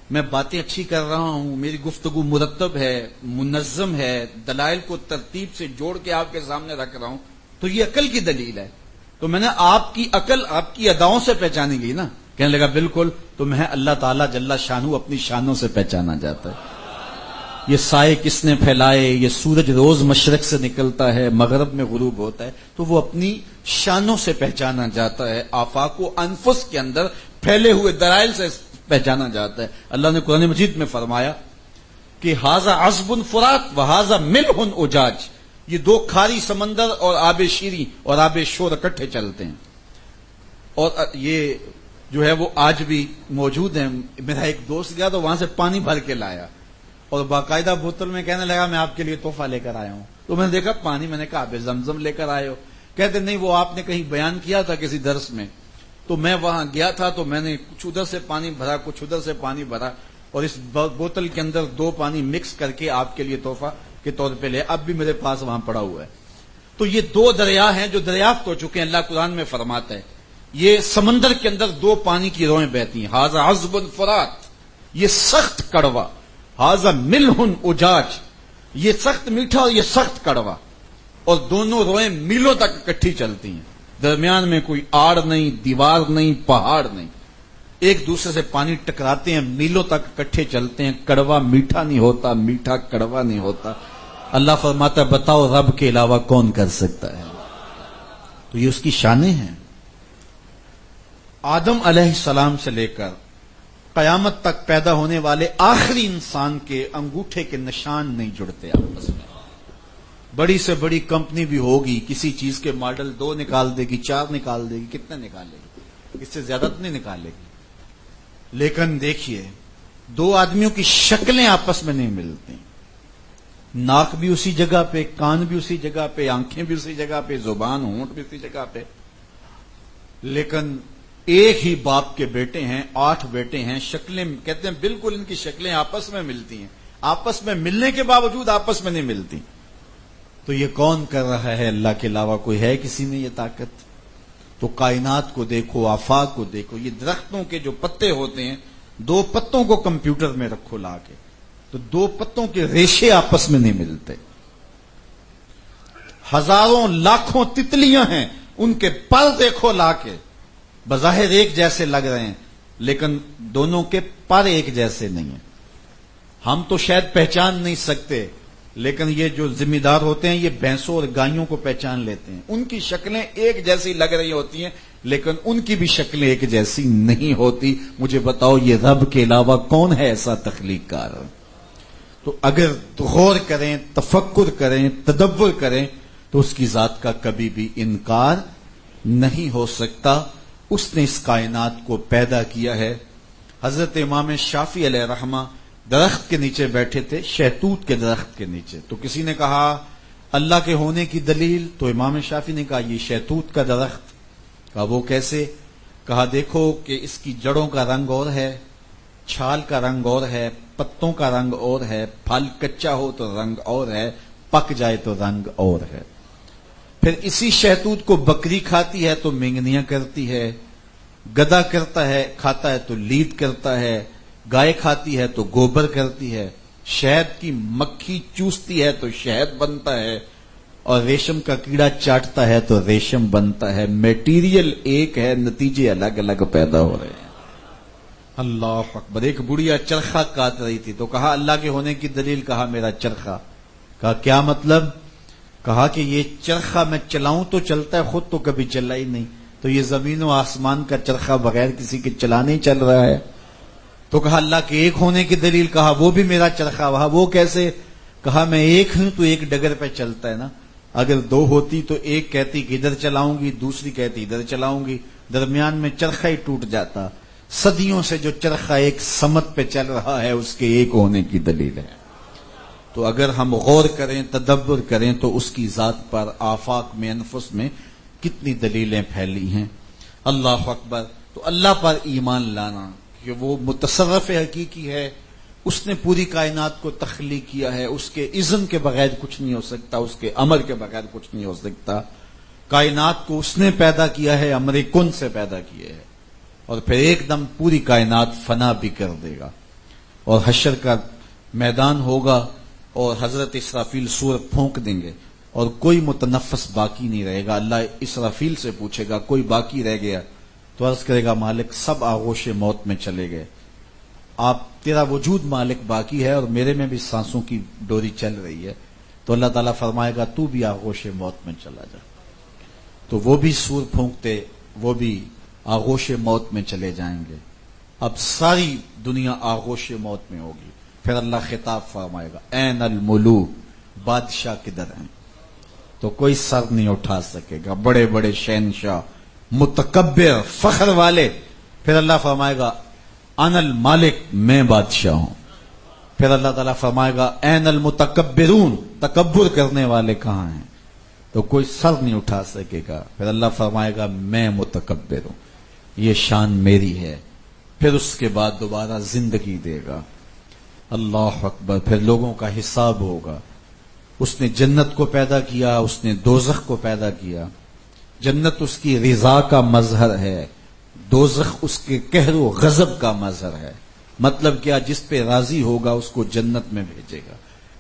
میں باتیں اچھی کر رہا ہوں، میری گفتگو مرتب ہے، منظم ہے، دلائل کو ترتیب سے جوڑ کے آپ کے سامنے رکھ رہا ہوں، تو یہ عقل کی دلیل ہے۔ تو میں نے آپ کی عقل آپ کی اداؤں سے پہچانی گئی نا؟ کہنے لگا بالکل۔ تو میں اللہ تعالیٰ جل شانہ اپنی شانوں سے پہچانا جاتا ہے۔ یہ سائے کس نے پھیلائے، یہ سورج روز مشرق سے نکلتا ہے، مغرب میں غروب ہوتا ہے، تو وہ اپنی شانوں سے پہچانا جاتا ہے۔ آفاق و انفس کے اندر پھیلے ہوئے دلائل سے پہچانا جاتا ہے۔ اللہ نے قرآن مجید میں فرمایا کہ ھذا عذب فرات وھذا ملح اجاج، یہ 2 کھاری سمندر اور آب شیریں اور آب شور اکٹھے چلتے ہیں، اور یہ جو ہے وہ آج بھی موجود ہیں۔ میرا ایک دوست گیا تو وہاں سے پانی بھر کے لایا اور باقاعدہ بوتل میں کہنے لگا میں آپ کے لیے تحفہ لے کر آیا ہوں۔ تو میں نے دیکھا پانی، میں نے کہا آب زمزم لے کر آئے ہو؟ کہتے نہیں وہ آپ نے کہیں بیان کیا تھا کسی درس میں، تو میں وہاں گیا تھا تو میں نے کچھ ادھر سے پانی بھرا کچھ ادھر سے پانی بھرا، اور اس بوتل کے اندر 2 پانی مکس کر کے آپ کے لیے تحفہ کے طور پہ لے، اب بھی میرے پاس وہاں پڑا ہوا ہے۔ تو یہ 2 دریا ہیں جو دریافت ہو چکے ہیں۔ اللہ قرآن میں فرماتا ہے یہ سمندر کے اندر 2 پانی کی روئیں بہتی ہیں، ھذا عذب فرات، یہ سخت کڑوا، ھذا ملح اجاج، یہ سخت میٹھا اور یہ سخت کڑوا، اور دونوں روئیں میلوں تک اکٹھی چلتی ہیں، درمیان میں کوئی آڑ نہیں، دیوار نہیں، پہاڑ نہیں، ایک دوسرے سے پانی ٹکراتے ہیں، میلوں تک اکٹھے چلتے ہیں، کڑوا میٹھا نہیں ہوتا، میٹھا کڑوا نہیں ہوتا۔ اللہ فرماتا ہے بتاؤ رب کے علاوہ کون کر سکتا ہے؟ تو یہ اس کی شانیں ہیں۔ آدم علیہ السلام سے لے کر قیامت تک پیدا ہونے والے آخری انسان کے انگوٹھے کے نشان نہیں جڑتے آپس میں۔ بڑی سے بڑی کمپنی بھی ہوگی، کسی چیز کے ماڈل 2 نکال دے گی، 4 نکال دے گی، کتنے نکالے گی؟ اس سے زیادہ تو نہیں نکالے گی۔ لیکن دیکھیے 2 آدمیوں کی شکلیں آپس میں نہیں ملتی، ناک بھی اسی جگہ پہ، کان بھی اسی جگہ پہ، آنکھیں بھی اسی جگہ پہ، زبان ہونٹ بھی اسی جگہ پہ، لیکن ایک ہی باپ کے بیٹے ہیں، 8 بیٹے ہیں، شکلیں کہتے ہیں بالکل ان کی شکلیں آپس میں ملتی ہیں، آپس میں ملنے کے باوجود آپس میں نہیں ملتی۔ تو یہ کون کر رہا ہے؟ اللہ کے علاوہ کوئی ہے کسی میں یہ طاقت؟ تو کائنات کو دیکھو، آفاق کو دیکھو، یہ درختوں کے جو پتے ہوتے ہیں، 2 پتوں کو کمپیوٹر میں رکھو لا کے، تو 2 پتوں کے ریشے آپس میں نہیں ملتے۔ ہزاروں لاکھوں تتلیاں ہیں، ان کے پر دیکھو لا کے، بظاہر ایک جیسے لگ رہے ہیں لیکن دونوں کے پر ایک جیسے نہیں ہیں۔ ہم تو شاید پہچان نہیں سکتے، لیکن یہ جو ذمہ دار ہوتے ہیں یہ بھینسوں اور گائیوں کو پہچان لیتے ہیں، ان کی شکلیں ایک جیسی لگ رہی ہوتی ہیں لیکن ان کی بھی شکلیں ایک جیسی نہیں ہوتی۔ مجھے بتاؤ یہ رب کے علاوہ کون ہے ایسا تخلیق کار؟ تو اگر غور کریں، تفکر کریں، تدبر کریں تو اس کی ذات کا کبھی بھی انکار نہیں ہو سکتا۔ اس نے اس کائنات کو پیدا کیا ہے۔ حضرت امام شافعی علیہ رحمہ درخت کے نیچے بیٹھے تھے، شہتوت کے درخت کے نیچے، تو کسی نے کہا اللہ کے ہونے کی دلیل تو امام شافعی نے کہا یہ شہتوت کا درخت. کہا وہ کیسے؟ کہا دیکھو کہ اس کی جڑوں کا رنگ اور ہے، چھال کا رنگ اور ہے، پتوں کا رنگ اور ہے، پھل کچا ہو تو رنگ اور ہے، پک جائے تو رنگ اور ہے. پھر اسی شہتوت کو بکری کھاتی ہے تو مینگنیاں کرتی ہے، گدھا کھاتا ہے تو لید کرتا ہے، گائے کھاتی ہے تو گوبر کرتی ہے، شہد کی مکھی چوستی ہے تو شہد بنتا ہے، اور ریشم کا کیڑا چاٹتا ہے تو ریشم بنتا ہے. میٹیریل ایک ہے، نتیجے الگ الگ پیدا ہو رہے ہیں. اللہ اکبر. ایک بڑھیا چرخا کاٹ رہی تھی تو کہا اللہ کے ہونے کی دلیل. کہا میرا چرخا. کہا کیا مطلب؟ کہا کہ یہ چرخا میں چلاؤں تو چلتا ہے، خود تو کبھی چلا ہی نہیں، تو یہ زمین و آسمان کا چرخا بغیر کسی کے چلانے ہی چل رہا ہے. تو کہا اللہ کے ایک ہونے کی دلیل. کہا وہ بھی میرا چرخا. وہ کیسے؟ کہا میں ایک ہوں تو ایک ڈگر پہ چلتا ہے نا، اگر دو ہوتی تو ایک کہتی کہ ادھر چلاؤں گی، دوسری کہتی ادھر چلاؤں گی، درمیان میں چرخا ہی ٹوٹ جاتا. صدیوں سے جو چرخا ایک سمت پہ چل رہا ہے اس کے ایک ہونے کی دلیل ہے. تو اگر ہم غور کریں، تدبر کریں تو اس کی ذات پر آفاق میں، انفس میں کتنی دلیلیں پھیلی ہیں. اللہ اکبر. تو اللہ پر ایمان لانا کہ وہ متصرف حقیقی ہے، اس نے پوری کائنات کو تخلیق کیا ہے، اس کے اذن کے بغیر کچھ نہیں ہو سکتا، اس کے امر کے بغیر کچھ نہیں ہو سکتا. کائنات کو اس نے پیدا کیا ہے، امر کن سے پیدا کیے ہے، اور پھر ایک دم پوری کائنات فنا بھی کر دے گا، اور حشر کا میدان ہوگا اور حضرت اسرافیل سور پھونک دیں گے اور کوئی متنفس باقی نہیں رہے گا. اللہ اسرافیل سے پوچھے گا کوئی باقی رہ گیا؟ تو عرض کرے گا مالک سب آغوش موت میں چلے گئے، آپ تیرا وجود مالک باقی ہے اور میرے میں بھی سانسوں کی ڈوری چل رہی ہے. تو اللہ تعالیٰ فرمائے گا تو بھی آغوش موت میں چلا جا. تو وہ بھی سور پھونکتے، وہ بھی آغوش موت میں چلے جائیں گے. اب ساری دنیا آغوش موت میں ہوگی. پھر اللہ خطاب فرمائے گا این الملوک، بادشاہ کدھر ہیں؟ تو کوئی سر نہیں اٹھا سکے گا، بڑے بڑے شہنشاہ، متکبر، فخر والے. پھر اللہ فرمائے گا ان المالک، میں بادشاہ ہوں. پھر اللہ تعالیٰ فرمائے گا این المتکبرون، تکبر کرنے والے کہاں ہیں؟ تو کوئی سر نہیں اٹھا سکے گا. پھر اللہ فرمائے گا میں متکبر ہوں، یہ شان میری ہے. پھر اس کے بعد دوبارہ زندگی دے گا. اللہ اکبر. پھر لوگوں کا حساب ہوگا. اس نے جنت کو پیدا کیا، اس نے دوزخ کو پیدا کیا. جنت اس کی رضا کا مظہر ہے، دوزخ اس کے قہر و غضب کا مظہر ہے. مطلب کیا؟ جس پہ راضی ہوگا اس کو جنت میں بھیجے گا،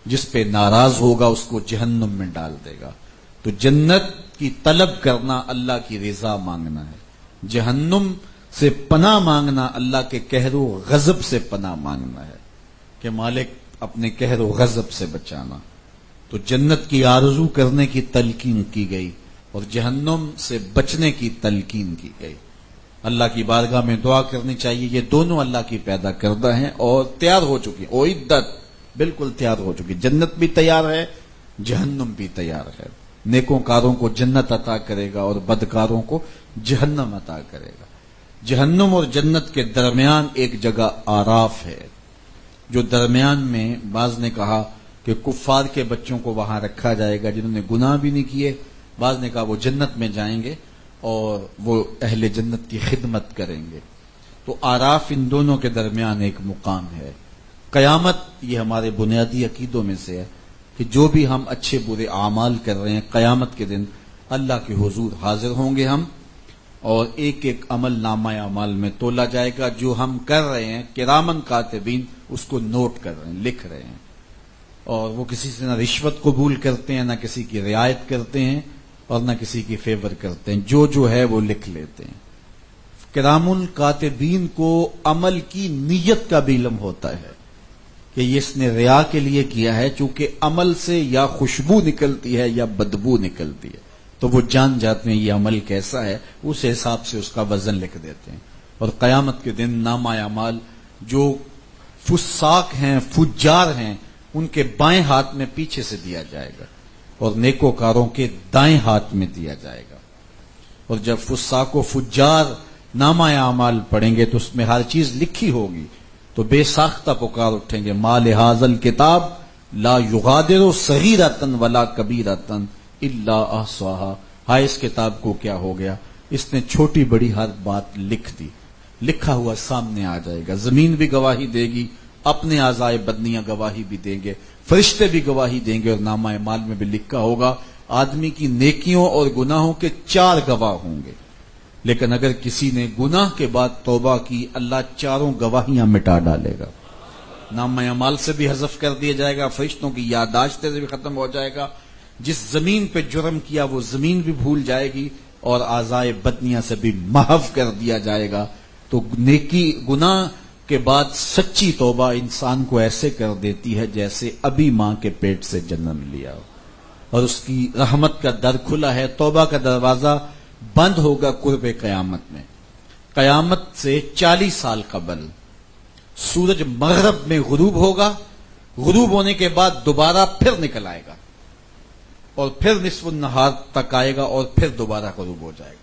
جس پہ ناراض ہوگا اس کو جہنم میں ڈال دے گا. تو جنت کی طلب کرنا اللہ کی رضا مانگنا ہے، جہنم سے پناہ مانگنا اللہ کے قہر و غضب سے پناہ مانگنا ہے کہ مالک اپنے قہر و غضب سے بچانا. تو جنت کی آرزو کرنے کی تلقین کی گئی اور جہنم سے بچنے کی تلقین کی گئی. اللہ کی بارگاہ میں دعا کرنی چاہیے. یہ دونوں اللہ کی پیدا کردہ ہیں اور تیار ہو چکی، اعدت، بالکل تیار ہو چکی. جنت بھی تیار ہے، جہنم بھی تیار ہے. نیکوں کاروں کو جنت عطا کرے گا اور بدکاروں کو جہنم عطا کرے گا. جہنم اور جنت کے درمیان ایک جگہ آراف ہے، جو درمیان میں بعض نے کہا کہ کفار کے بچوں کو وہاں رکھا جائے گا جنہوں نے گناہ بھی نہیں کیے. بعض نے کہا وہ جنت میں جائیں گے اور وہ اہل جنت کی خدمت کریں گے. تو آراف ان دونوں کے درمیان ایک مقام ہے. قیامت یہ ہمارے بنیادی عقیدوں میں سے ہے کہ جو بھی ہم اچھے برے اعمال کر رہے ہیں، قیامت کے دن اللہ کے حضور حاضر ہوں گے ہم، اور ایک ایک عمل نامہ اعمال میں تولا جائے گا. جو ہم کر رہے ہیں کرامن کاتبین اس کو نوٹ کر رہے ہیں، لکھ رہے ہیں، اور وہ کسی سے نہ رشوت قبول کرتے ہیں، نہ کسی کی رعایت کرتے ہیں اور نہ کسی کی فیور کرتے ہیں. جو ہے وہ لکھ لیتے ہیں. کرام الکاتبین کو عمل کی نیت کا بھی علم ہوتا ہے کہ یہ اس نے ریا کے لیے کیا ہے، چونکہ عمل سے یا خوشبو نکلتی ہے یا بدبو نکلتی ہے، تو وہ جان جاتے ہیں یہ عمل کیسا ہے، اس حساب سے اس کا وزن لکھ دیتے ہیں. اور قیامت کے دن نامہ اعمال جو فساق ہیں، فجار ہیں، ان کے بائیں ہاتھ میں پیچھے سے دیا جائے گا اور نیکوکاروں کے دائیں ہاتھ میں دیا جائے گا. اور جب فساق و فجار نامہ اعمال پڑھیں گے تو اس میں ہر چیز لکھی ہوگی، تو بے ساختہ پکار اٹھیں گے ما لہذا الکتاب لا یغادر صغیرۃ ولا کبیرۃ الا احصاها. ہائے اس کتاب کو کیا ہو گیا، اس نے چھوٹی بڑی ہر بات لکھ دی، لکھا ہوا سامنے آ جائے گا. زمین بھی گواہی دے گی، اپنے اعضائے بدنیاں گواہی بھی دیں گے، فرشتے بھی گواہی دیں گے، اور نامہ اعمال میں بھی لکھا ہوگا. آدمی کی نیکیوں اور گناہوں کے 4 گواہ ہوں گے، لیکن اگر کسی نے گناہ کے بعد توبہ کی، اللہ 4 گواہیاں مٹا ڈالے گا. نامہ اعمال سے بھی حذف کر دیا جائے گا، فرشتوں کی یادداشت سے بھی ختم ہو جائے گا. جس زمین پہ جرم کیا وہ زمین بھی بھول جائے گی، اور اعضائے بدنیاں سے بھی محو کر دیا جائے گا. تو نیکی گناہ کے بعد سچی توبہ انسان کو ایسے کر دیتی ہے جیسے ابھی ماں کے پیٹ سے جنم لیا ہو، اور اس کی رحمت کا در کھلا ہے. توبہ کا دروازہ بند ہوگا قرب قیامت میں. قیامت سے 40 سال قبل سورج مغرب میں غروب ہوگا، غروب ہونے کے بعد دوبارہ پھر نکل آئے گا، اور پھر نصف النہار تک آئے گا، اور پھر دوبارہ غروب ہو جائے گا.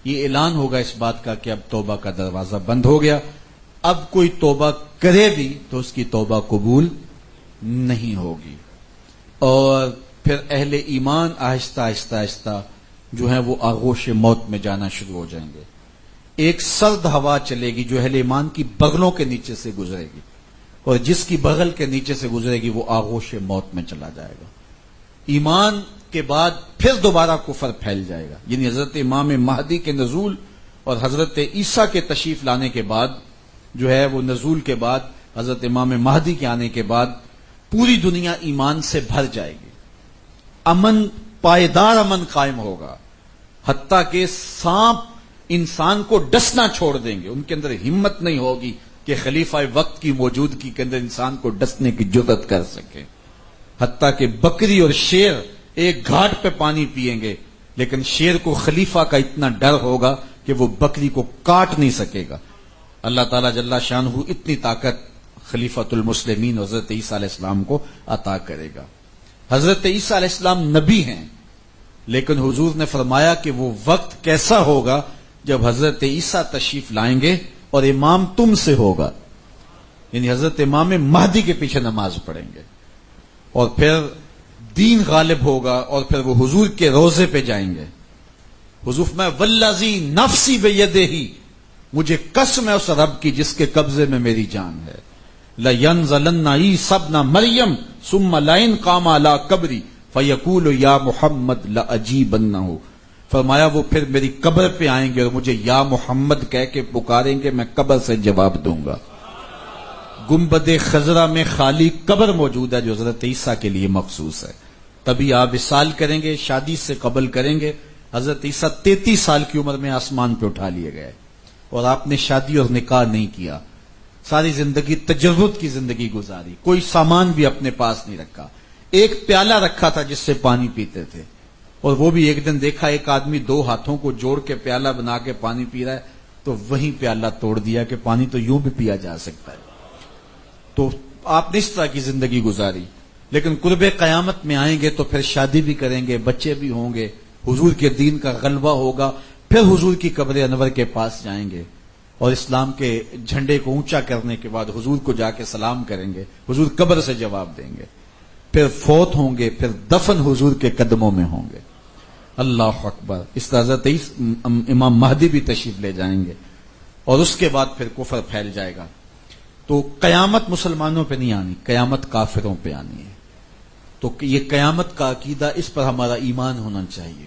یہ اعلان ہوگا اس بات کا کہ اب توبہ کا دروازہ بند ہو گیا. اب کوئی توبہ کرے بھی تو اس کی توبہ قبول نہیں ہوگی. اور پھر اہل ایمان آہستہ آہستہ آہستہ جو ہے وہ آغوش موت میں جانا شروع ہو جائیں گے. ایک سرد ہوا چلے گی جو اہل ایمان کی بغلوں کے نیچے سے گزرے گی، اور جس کی بغل کے نیچے سے گزرے گی وہ آغوش موت میں چلا جائے گا. ایمان کے بعد پھر دوبارہ کفر پھیل جائے گا. یعنی حضرت امام مہدی کے نزول اور حضرت عیسیٰ کے تشریف لانے کے بعد جو ہے وہ نزول کے بعد حضرت امام مہدی کے آنے کے بعد پوری دنیا ایمان سے بھر جائے گی. امن، پائیدار امن قائم ہوگا، حتیٰ کہ سانپ انسان کو ڈسنا چھوڑ دیں گے. ان کے اندر ہمت نہیں ہوگی کہ خلیفہ وقت کی موجودگی کے اندر انسان کو ڈسنے کی جرأت کر سکے. حتیٰ کہ بکری اور شیر ایک گھاٹ پہ پانی پیئیں گے، لیکن شیر کو خلیفہ کا اتنا ڈر ہوگا کہ وہ بکری کو کاٹ نہیں سکے گا. اللہ تعالیٰ جل شانہ اتنی طاقت خلیفۃ المسلمین حضرت عیسیٰ علیہ السلام کو عطا کرے گا. حضرت عیسیٰ علیہ السلام نبی ہیں، لیکن حضور نے فرمایا کہ وہ وقت کیسا ہوگا جب حضرت عیسیٰ تشریف لائیں گے اور امام تم سے ہوگا. یعنی حضرت امام مہدی کے پیچھے نماز پڑھیں گے، اور پھر دین غالب ہوگا، اور پھر وہ حضور کے روضے پہ جائیں گے. حضور میں والذی نفسی بیدہ، مجھے قسم ہے اس رب کی جس کے قبضے میں میری جان ہے. لَيَنزَلَنَّ عِيسَى ابْنَ مَرْيَمَ ثُمَّ لَئِن قَامَ عَلَىٰ قَبْرِي فَيَقُولُ يَا مُحَمَّدْ لَأَجِيبَنَّهُ. فرمایا وہ پھر میری قبر پہ آئیں گے اور مجھے یا محمد کہہ کے پکاریں گے، میں قبر سے جواب دوں گا. گنبد خضرا میں خالی قبر موجود ہے جو حضرت عیسیٰ کے لیے مخصوص ہے. تبھی آپ وصال کریں گے، شادی سے قبل کریں گے. حضرت عیسیٰ 33 سال کی عمر میں آسمان پہ اٹھا لیے گئے، اور آپ نے شادی اور نکاح نہیں کیا. ساری زندگی تجرد کی زندگی گزاری، کوئی سامان بھی اپنے پاس نہیں رکھا. ایک پیالہ رکھا تھا جس سے پانی پیتے تھے، اور وہ بھی ایک دن دیکھا ایک آدمی 2 ہاتھوں کو جوڑ کے پیالہ بنا کے پانی پی رہا ہے، تو وہیں پیالہ توڑ دیا کہ پانی تو یوں بھی پیا جا سکتا ہے. تو آپ نے اس طرح کی زندگی گزاری. لیکن قرب قیامت میں آئیں گے تو پھر شادی بھی کریں گے، بچے بھی ہوں گے، حضور کے دین کا غلبہ ہوگا. پھر حضور کی قبر انور کے پاس جائیں گے، اور اسلام کے جھنڈے کو اونچا کرنے کے بعد حضور کو جا کے سلام کریں گے. حضور قبر سے جواب دیں گے. پھر فوت ہوں گے، پھر دفن حضور کے قدموں میں ہوں گے. اللہ اکبر. اس طرح حضرت امام مہدی بھی تشریف لے جائیں گے، اور اس کے بعد پھر کفر پھیل جائے گا. تو قیامت مسلمانوں پہ نہیں آنی، قیامت کافروں پہ آنی ہے. تو یہ قیامت کا عقیدہ، اس پر ہمارا ایمان ہونا چاہیے.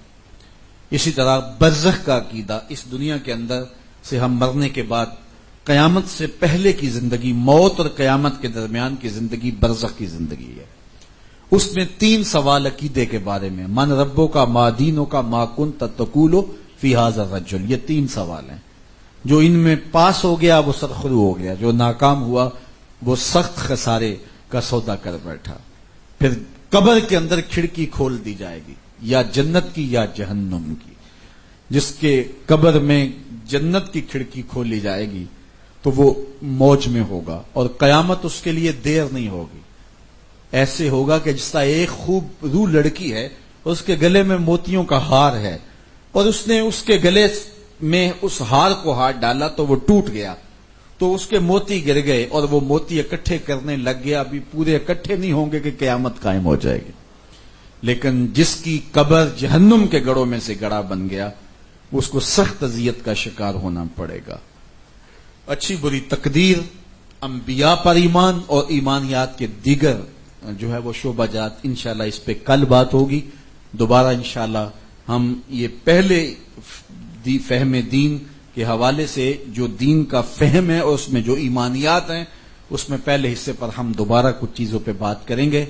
اسی طرح برزخ کا عقیدہ، اس دنیا کے اندر سے ہم مرنے کے بعد قیامت سے پہلے کی زندگی، موت اور قیامت کے درمیان کی زندگی برزخ کی زندگی ہے. اس میں 3 سوال عقیدے کے بارے میں، من ربوں کا، ما دینوں کا، ما کنت تقول فی ھذا الرجل. یہ 3 سوال ہیں. جو ان میں پاس ہو گیا وہ سرخرو ہو گیا، جو ناکام ہوا وہ سخت خسارے کا سودا کر بیٹھا. پھر قبر کے اندر کھڑکی کھول دی جائے گی، یا جنت کی یا جہنم کی. جس کے قبر میں جنت کی کھڑکی کھولی جائے گی تو وہ موج میں ہوگا، اور قیامت اس کے لیے دیر نہیں ہوگی. ایسے ہوگا کہ جس طرح ایک خوب روح لڑکی ہے، اس کے گلے میں موتیوں کا ہار ہے، اور اس نے اس کے گلے میں اس ہار کو ہاتھ ڈالا تو وہ ٹوٹ گیا. تو اس کے موتی گر گئے اور وہ موتی اکٹھے کرنے لگ گیا. ابھی پورے اکٹھے نہیں ہوں گے کہ قیامت قائم ہو جائے گی. لیکن جس کی قبر جہنم کے گڑھوں میں سے گڑھا بن گیا اس کو سخت اذیت کا شکار ہونا پڑے گا. اچھی بری تقدیر، انبیاء پر ایمان اور ایمانیات کے دیگر جو ہے وہ شعبہ جات، انشاءاللہ اس پہ کل بات ہوگی. دوبارہ انشاءاللہ ہم یہ پہلے فہم دین کے حوالے سے جو دین کا فہم ہے اور اس میں جو ایمانیات ہیں اس میں پہلے حصے پر ہم دوبارہ کچھ چیزوں پہ بات کریں گے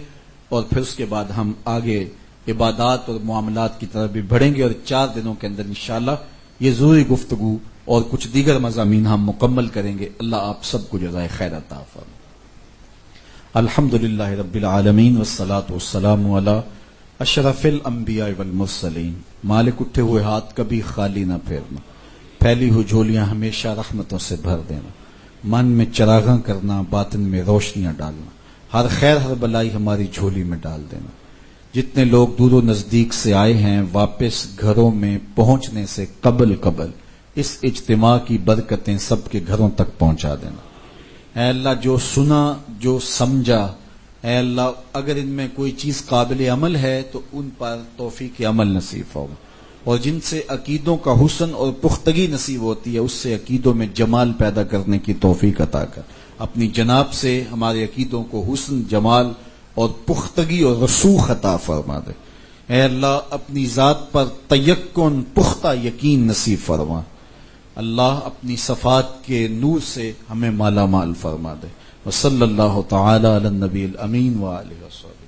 اور پھر اس کے بعد ہم آگے عبادات اور معاملات کی طرف بھی بڑھیں گے اور 4 دنوں کے اندر انشاءاللہ یہ ضروری گفتگو اور کچھ دیگر مضامین ہم مکمل کریں گے. اللہ آپ سب کو جزائے خیر عطا فرمائے. الحمدللہ رب العالمین والصلاة والسلام علی اشرف الانبیاء والمرسلین. مالک اٹھے ہوئے ہاتھ کبھی خالی نہ پھیرنا، پھیلی ہوئی جھولیاں ہمیشہ رحمتوں سے بھر دینا، من میں چراغاں کرنا، باطن میں روشنیاں ڈالنا، ہر خیر ہر بلائی ہماری جھولی میں ڈال دینا. جتنے لوگ دور و نزدیک سے آئے ہیں واپس گھروں میں پہنچنے سے قبل اس اجتماع کی برکتیں سب کے گھروں تک پہنچا دینا. اے اللہ جو سنا جو سمجھا، اے اللہ اگر ان میں کوئی چیز قابل عمل ہے تو ان پر توفیق عمل نصیب ہو، اور جن سے عقیدوں کا حسن اور پختگی نصیب ہوتی ہے اس سے عقیدوں میں جمال پیدا کرنے کی توفیق عطا کر. اپنی جناب سے ہمارے عقیدوں کو حسن، جمال اور پختگی اور رسوخ عطا فرما دے. اے اللہ اپنی ذات پر تیقن، پختہ یقین نصیب فرما. اللہ اپنی صفات کے نور سے ہمیں مالا مال فرما دے. وصلی اللہ تعالی علی النبی الامین وآلہ وصحبہ.